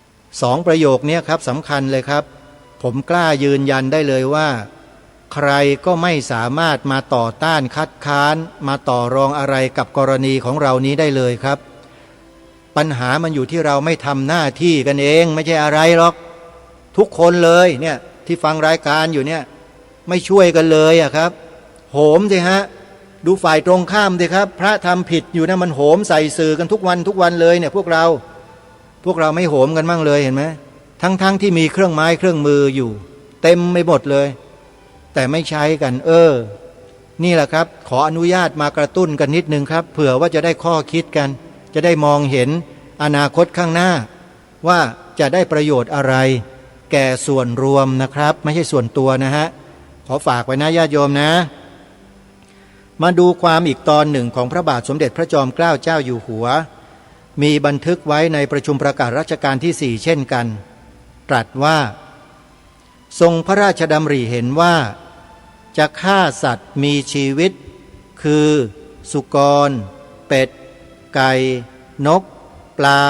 2ประโยคนี้ครับสำคัญเลยครับผมกล้ายืนยันได้เลยว่าใครก็ไม่สามารถมาต่อต้านคัดค้านมาต่อรองอะไรกับกรณีของเรานี้ได้เลยครับปัญหามันอยู่ที่เราไม่ทำหน้าที่กันเองไม่ใช่อะไรหรอกทุกคนเลยเนี่ยที่ฟังรายการอยู่เนี่ยไม่ช่วยกันเลยอะครับโหมสิฮะดูฝ่ายตรงข้ามสิครับพระทำผิดอยู่นะมันโหมใส่สื่อกันทุกวันเลยเนี่ยพวกเราไม่โหมกันบ้างเลยเห็นไหมทั้งที่มีเครื่องไม้เครื่องมืออยู่เต็มไม่หมดเลยแต่ไม่ใช้กันนี่แหละครับขออนุญาตมากระตุ้นกันนิดนึงครับเผื่อว่าจะได้ข้อคิดกันจะได้มองเห็นอนาคตข้างหน้าว่าจะได้ประโยชน์อะไรแก่ส่วนรวมนะครับไม่ใช่ส่วนตัวนะฮะขอฝากไว้นะญาติโยมนะมาดูความอีกตอนหนึ่งของพระบาทสมเด็จพระจอมเกล้าเจ้าอยู่หัวมีบันทึกไว้ในประชุมประกาศรัชกาลที่4เช่นกันตรัสว่าทรงพระราชดำริเห็นว่าจะฆ่าสัตว์มีชีวิตคือสุกรเป็ดไก่นกปลา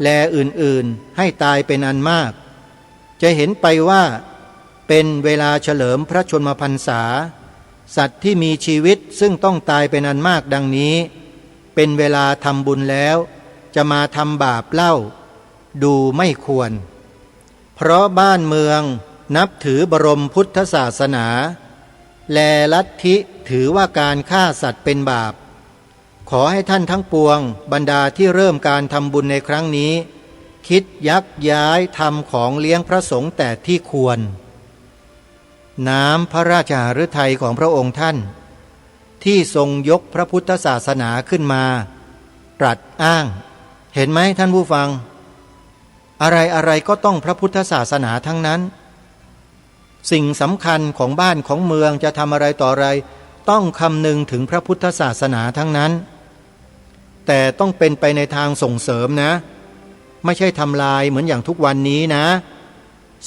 แลอื่นๆให้ตายเป็นอันมากจะเห็นไปว่าเป็นเวลาเฉลิมพระชนมพรรษาสัตว์ที่มีชีวิตซึ่งต้องตายเป็นอันมากดังนี้เป็นเวลาทำบุญแล้วจะมาทำบาปเล่าดูไม่ควรเพราะบ้านเมืองนับถือบรมพุทธศาสนาแลลัทธิถือว่าการฆ่าสัตว์เป็นบาปขอให้ท่านทั้งปวงบรรดาที่เริ่มการทำบุญในครั้งนี้คิดยักย้ายทำของเลี้ยงพระสงฆ์แต่ที่ควรน้ำพระราชหฤทัยของพระองค์ท่านที่ทรงยกพระพุทธศาสนาขึ้นมาตรัสอ้างเห็นไหมท่านผู้ฟังอะไรก็ต้องพระพุทธศาสนาทั้งนั้นสิ่งสำคัญของบ้านของเมืองจะทำอะไรต่ออะไรต้องคำนึงถึงพระพุทธศาสนาทั้งนั้นแต่ต้องเป็นไปในทางส่งเสริมนะไม่ใช่ทำลายเหมือนอย่างทุกวันนี้นะ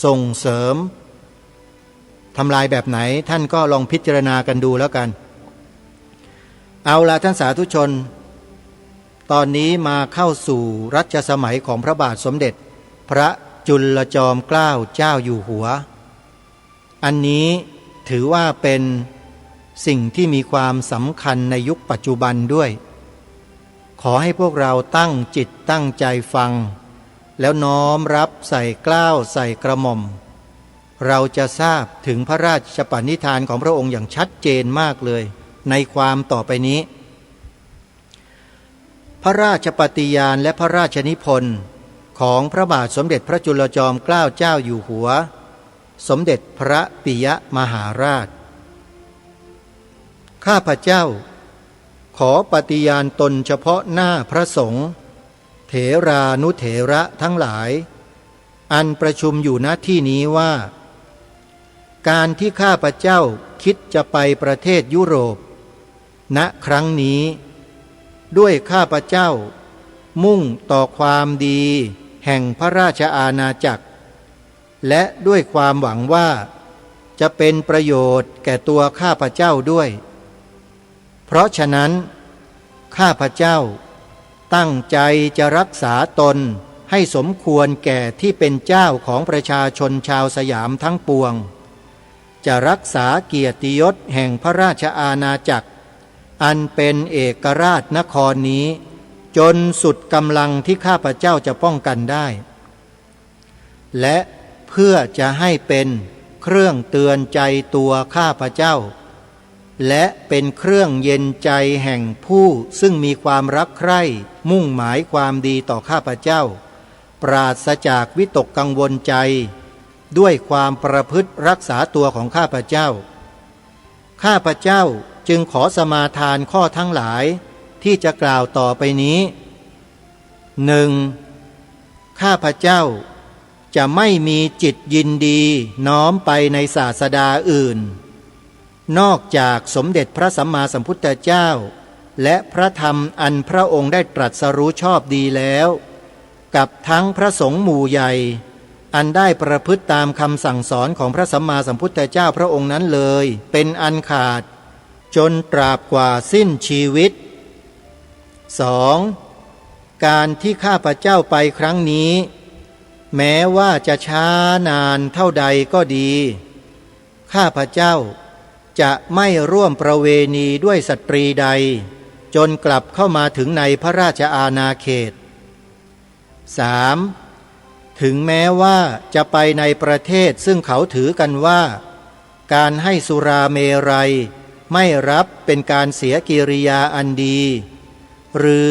ส่งเสริมทำลายแบบไหนท่านก็ลองพิจารณากันดูแล้วกันเอาละท่านสาธุชนตอนนี้มาเข้าสู่รัชสมัยของพระบาทสมเด็จพระจุลจอมเกล้าเจ้าอยู่หัวอันนี้ถือว่าเป็นสิ่งที่มีความสำคัญในยุคปัจจุบันด้วยขอให้พวกเราตั้งจิตตั้งใจฟัง แล้วน้อมรับใส่เกล้าใส่กระหม่อมเราจะทราบถึงพระราชปณิธานของพระองค์อย่างชัดเจนมากเลยในความต่อไปนี้พระราชปฏิญาณและพระราชนิพนธ์ของพระบาทสมเด็จพระจุลจอมเกล้าเจ้าอยู่หัวสมเด็จพระปิยมหาราชข้าพเจ้าขอปฏิญาณตนเฉพาะหน้าพระสงฆ์เถรานุเถระทั้งหลายอันประชุมอยู่ณที่นี้ว่าการที่ข้าพเจ้าคิดจะไปประเทศยุโรปณครั้งนี้ด้วยข้าพเจ้ามุ่งต่อความดีแห่งพระราชอาณาจักรและด้วยความหวังว่าจะเป็นประโยชน์แก่ตัวข้าพเจ้าด้วยเพราะฉะนั้นข้าพเจ้าตั้งใจจะรักษาตนให้สมควรแก่ที่เป็นเจ้าของประชาชนชาวสยามทั้งปวงจะรักษาเกียรติยศแห่งพระราชอาณาจักรอันเป็นเอกราชนครนี้จนสุดกำลังที่ข้าพเจ้าจะป้องกันได้และเพื่อจะให้เป็นเครื่องเตือนใจตัวข้าพเจ้าและเป็นเครื่องเย็นใจแห่งผู้ซึ่งมีความรักใคร่มุ่งหมายความดีต่อข้าพเจ้าปราศจากวิตกกังวลใจด้วยความประพฤติรักษาตัวของข้าพเจ้าข้าพเจ้าจึงขอสมาทานข้อทั้งหลายที่จะกล่าวต่อไปนี้ 1. ข้าพเจ้าจะไม่มีจิตยินดีน้อมไปในศาสดาอื่นนอกจากสมเด็จพระสัมมาสัมพุทธเจ้าและพระธรรมอันพระองค์ได้ตรัสรู้ชอบดีแล้วกับทั้งพระสงฆ์หมู่ใหญ่อันได้ประพฤติตามคำสั่งสอนของพระสัมมาสัมพุทธเจ้าพระองค์นั้นเลยเป็นอันขาดจนตราบกว่าสิ้นชีวิต 2. การที่ข้าพเจ้าไปครั้งนี้แม้ว่าจะช้านานเท่าใดก็ดีข้าพเจ้าจะไม่ร่วมประเวณีด้วยสตรีใดจนกลับเข้ามาถึงในพระราชอาณาเขต 3. ถึงแม้ว่าจะไปในประเทศซึ่งเขาถือกันว่าการให้สุราเมรัยไม่รับเป็นการเสียกิริยาอันดีหรือ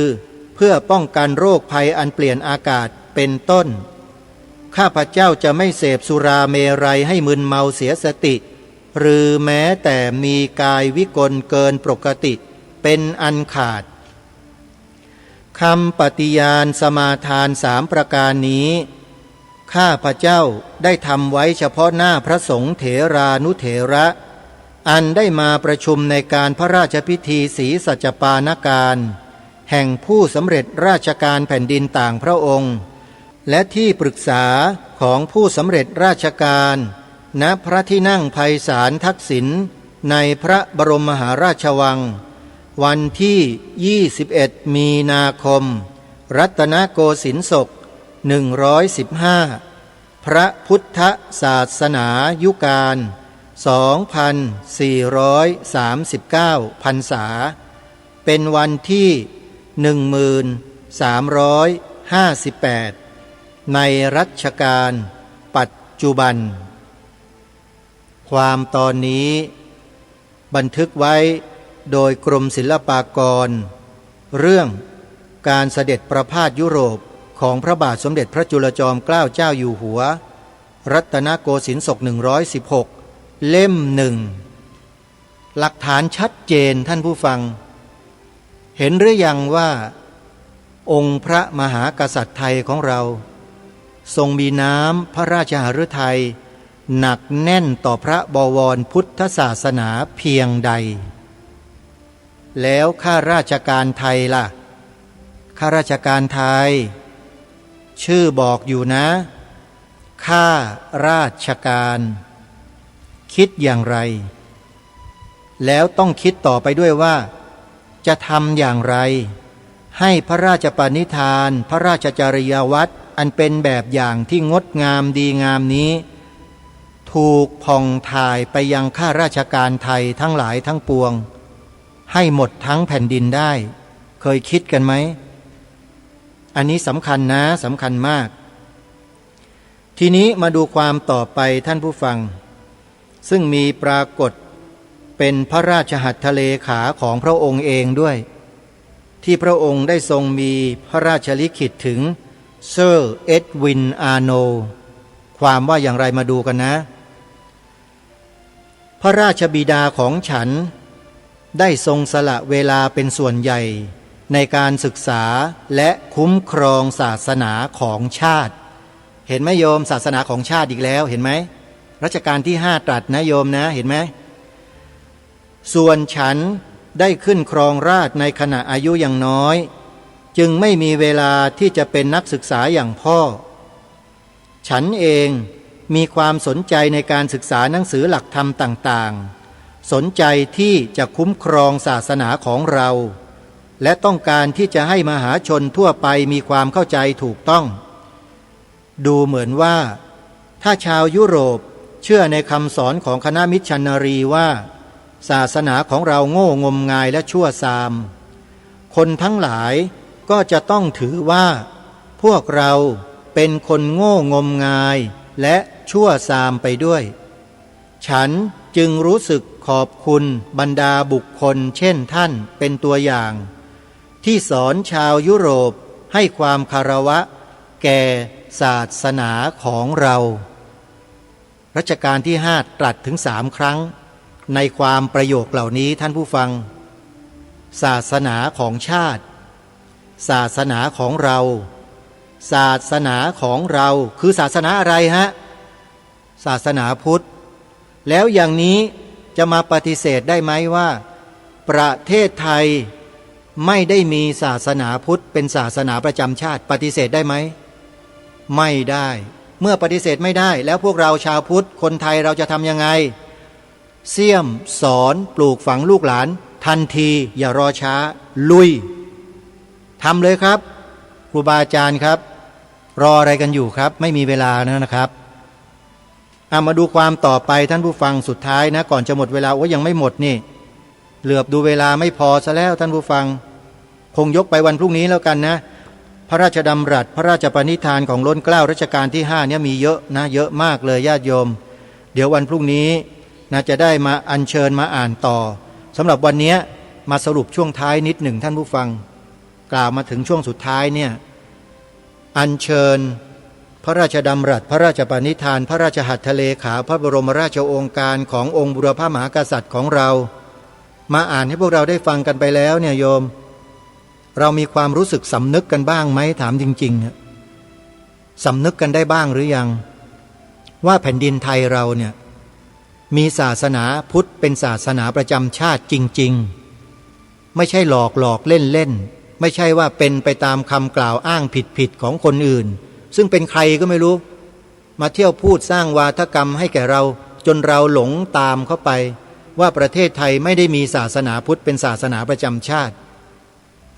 เพื่อป้องกันโรคภัยอันเปลี่ยนอากาศเป็นต้นข้าพเจ้าจะไม่เสพสุราเมรัยให้มึนเมาเสียสติหรือแม้แต่มีกายวิกลเกินปกติเป็นอันขาดคำปฏิญาณสมาทาน3ประการนี้ข้าพเจ้าได้ทำไว้เฉพาะหน้าพระสงฆ์เถรานุเถระอันได้มาประชุมในการพระราชพิธีศรีสัจปานการแห่งผู้สำเร็จราชการแผ่นดินต่างพระองค์และที่ปรึกษาของผู้สำเร็จราชการณพระที่นั่งไพศาลทักษิณในพระบรมมหาราชวังวันที่21มีนาคมรัตนโกสินทร์ศก115พระพุทธศาสนายุกาล2439 พรรษาเป็นวันที่1358ในรัชกาลปัจจุบันความตอนนี้บันทึกไว้โดยกรมศิลปากรเรื่องการเสด็จประพาสยุโรปของพระบาทสมเด็จพระจุลจอมเกล้าเจ้าอยู่หัวรัตนโกสินทร์ศก116เล่ม 1หลักฐานชัดเจนท่านผู้ฟังเห็นหรือยังว่าองค์พระมหากษัตริย์ไทยของเราทรงมีน้ำพระราชหฤทัยหนักแน่นต่อพระบวรพุทธศาสนาเพียงใดแล้วข้าราชการไทยล่ะข้าราชการไทยชื่อบอกอยู่นะข้าราชการคิดอย่างไรแล้วต้องคิดต่อไปด้วยว่าจะทำอย่างไรให้พระราชปณิธานพระราชจริยวัตรอันเป็นแบบอย่างที่งดงามดีงามนี้ถูกผ่องถ่ายไปยังข้าราชการไทยทั้งหลายทั้งปวงให้หมดทั้งแผ่นดินได้เคยคิดกันไหมอันนี้สำคัญนะสำคัญมาก ทีนี้มาดูความต่อไปท่านผู้ฟังซึ่งมีปรากฏเป็นพระราชหัตถเลขาของพระองค์เองด้วยที่พระองค์ได้ทรงมีพระราชลิขิตถึงเซอร์เอ็ดวินอาร์โนความว่าอย่างไรมาดูกันนะพระราชบิดาของฉันได้ทรงสละเวลาเป็นส่วนใหญ่ในการศึกษาและคุ้มครองศาสนาของชาติเห็นไหมโยมศาสนาของชาติอีกแล้วเห็นไหมรัชกาลที่5ตรัสนะโยมนะเห็นไหมส่วนฉันได้ขึ้นครองราชย์ในขณะอายุยังน้อยจึงไม่มีเวลาที่จะเป็นนักศึกษาอย่างพ่อฉันเองมีความสนใจในการศึกษาหนังสือหลักธรรมต่างๆสนใจที่จะคุ้มครองศาสนาของเราและต้องการที่จะให้มหาชนทั่วไปมีความเข้าใจถูกต้องดูเหมือนว่าถ้าชาวยุโรปเชื่อในคำสอนของคณะมิชชันนารีว่าศาสนาของเราโง่งมงายและชั่วทรามคนทั้งหลายก็จะต้องถือว่าพวกเราเป็นคนโง่งมงายและชั่วทรามไปด้วยฉันจึงรู้สึกขอบคุณบรรดาบุคคลเช่นท่านเป็นตัวอย่างที่สอนชาวยุโรปให้ความคารวะแก่ศาสนาของเรารัชกาลที่5ตรัสถึง3 ครั้งในความประโยคเหล่านี้ท่านผู้ฟังศาสนาของชาติศาสนาของเราศาสนาของเราคือศาสนาอะไรฮะศาสนาพุทธแล้วอย่างนี้จะมาปฏิเสธได้ไหมว่าประเทศไทยไม่ได้มีศาสนาพุทธเป็นศาสนาประจำชาติปฏิเสธได้ไหมไม่ได้เมื่อปฏิเสธไม่ได้แล้วพวกเราชาวพุทธคนไทยเราจะทำยังไงเสี่ยมสอนปลูกฝังลูกหลานทันทีอย่ารอช้าลุยทำเลยครับครูบาอาจารย์ครับรออะไรกันอยู่ครับไม่มีเวลานะครับมาดูความต่อไปท่านผู้ฟังสุดท้ายนะก่อนจะหมดเวลาโอ้ยังไม่หมดนี่เหลือบดูเวลาไม่พอซะแล้วท่านผู้ฟังคงยกไปวันพรุ่งนี้แล้วกันนะพระราชดำรัสพระราชปณิธานของล้นเกล้ารัชกาลที่5เนี่ยมีเยอะนะเยอะมากเลยญาติโยมเดี๋ยววันพรุ่งนี้น่าจะได้มาอัญเชิญมาอ่านต่อสำหรับวันนี้มาสรุปช่วงท้ายนิดหนึ่งท่านผู้ฟังกล่าวมาถึงช่วงสุดท้ายเนี่ยอัญเชิญพระราชดำรัสพระราชปณิธานพระราชหัตถเลขาพระบรมราชโองการขององค์บุรพมหากษัตริย์ของเรามาอ่านให้พวกเราได้ฟังกันไปแล้วเนี่ยโยมเรามีความรู้สึกสำนึกกันบ้างไหมถามจริงๆสำนึกกันได้บ้างหรือยังว่าแผ่นดินไทยเราเนี่ยมีศาสนาพุทธเป็นศาสนาประจำชาติจริงๆไม่ใช่หลอกเล่นไม่ใช่ว่าเป็นไปตามคำกล่าวอ้างผิดของคนอื่นซึ่งเป็นใครก็ไม่รู้มาเที่ยวพูดสร้างวาทกรรมให้แก่เราจนเราหลงตามเข้าไปว่าประเทศไทยไม่ได้มีศาสนาพุทธเป็นศาสนาประจำชาติ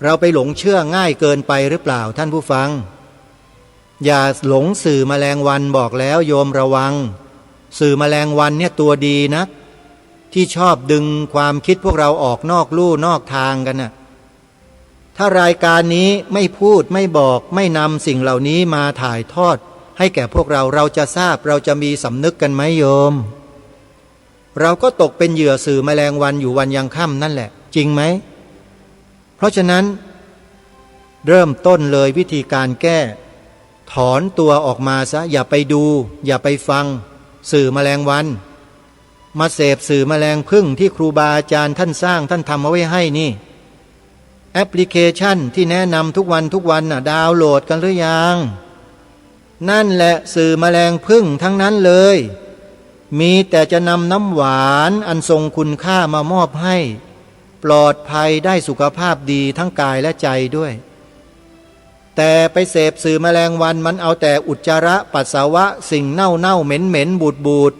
เราไปหลงเชื่อง่ายเกินไปหรือเปล่าท่านผู้ฟังอย่าหลงสื่อแมลงวันบอกแล้วโยมระวังสื่อแมลงวันเนี่ยตัวดีนะที่ชอบดึงความคิดพวกเราออกนอกลู่นอกทางกันน่ะถ้ารายการนี้ไม่พูดไม่บอกไม่นำสิ่งเหล่านี้มาถ่ายทอดให้แก่พวกเราเราจะทราบเราจะมีสำนึกกันไหมโยมเราก็ตกเป็นเหยื่อสื่อแมลงวันอยู่วันยังค่ำนั่นแหละจริงไหมเพราะฉะนั้นเริ่มต้นเลยวิธีการแก้ถอนตัวออกมาซะอย่าไปดูอย่าไปฟังสื่อแมลงวันมาเสพสื่อแมลงผึ้งที่ครูบาอาจารย์ท่านสร้างท่านทำเอาไว้ให้นี่แอปพลิเคชันที่แนะนำทุกวันน่ะดาวน์โหลดกันหรือยังนั่นแหละสื่อแมลงผึ้งทั้งนั้นเลยมีแต่จะนำน้ำหวานอันทรงคุณค่ามามอบให้ปลอดภัยได้สุขภาพดีทั้งกายและใจด้วยแต่ไปเสพสื่อแมลงวันมันเอาแต่อุจจาระปัสสาวะสิ่งเน่าเหม็นบูด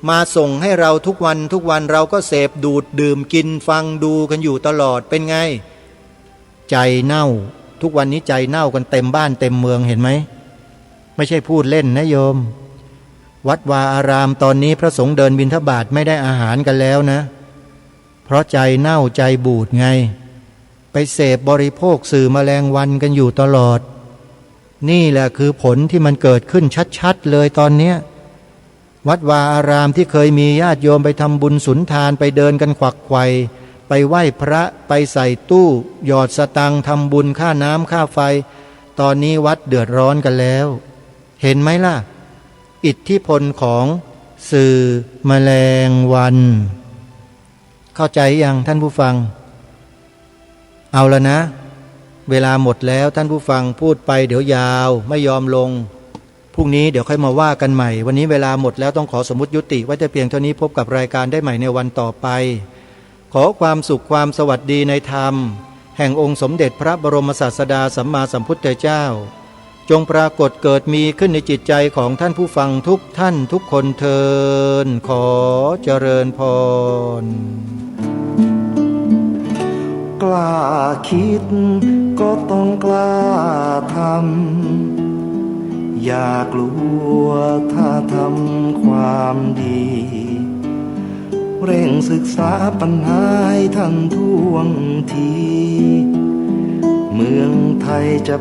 มาส่งให้เราทุกวันเราก็เสพดูดดื่มกินฟังดูกันอยู่ตลอดเป็นไงใจเน่าทุกวันนี้ใจเน่ากันเต็มบ้านเต็มเมืองเห็นไหมไม่ใช่พูดเล่นนะโยมวัดวาอารามตอนนี้พระสงฆ์เดินบิณฑบาตไม่ได้อาหารกันแล้วนะเพราะใจเน่าใจบูดไงไปเสพบริโภคสื่อแมลงวันกันอยู่ตลอด นี่แหละคือผลที่มันเกิดขึ้นชัดๆเลยตอนเนี้ยวัดวาอารามที่เคยมีญาติโยมไปทำบุญสุนทานไปเดินกันขวักไขว่ไปไหว้พระไปใส่ตู้หยอดสตังค์ทำบุญค่าน้ำค่าไฟตอนนี้วัดเดือดร้อนกันแล้วเห็นไหมล่ะอิทธิพลของสื่อแมลงวันเข้าใจยังท่านผู้ฟังเอาละนะเวลาหมดแล้วท่านผู้ฟังพูดไปเดี๋ยวยาวไม่ยอมลงพรุ่งนี้เดี๋ยวค่อยมาว่ากันใหม่วันนี้เวลาหมดแล้วต้องขอสมมุติยุติไว้แต่เพียงเท่านี้พบกับรายการได้ใหม่ในวันต่อไปขอความสุขความสวัสดีในธรรมแห่งองค์สมเด็จพระบรมศาสดาสัมมาสัมพุทธเจ้าจงปรากฏเกิดมีขึ้นในจิตใจของท่านผู้ฟังทุกท่านทุกคนเทินขอเจริญพรกล้าคิดก็ต้องกล้าทำอย่ากลัวถ้าทำความดีเร่งศึกษาปัญหาให้ทันท่วงทีเมืองไทยจะ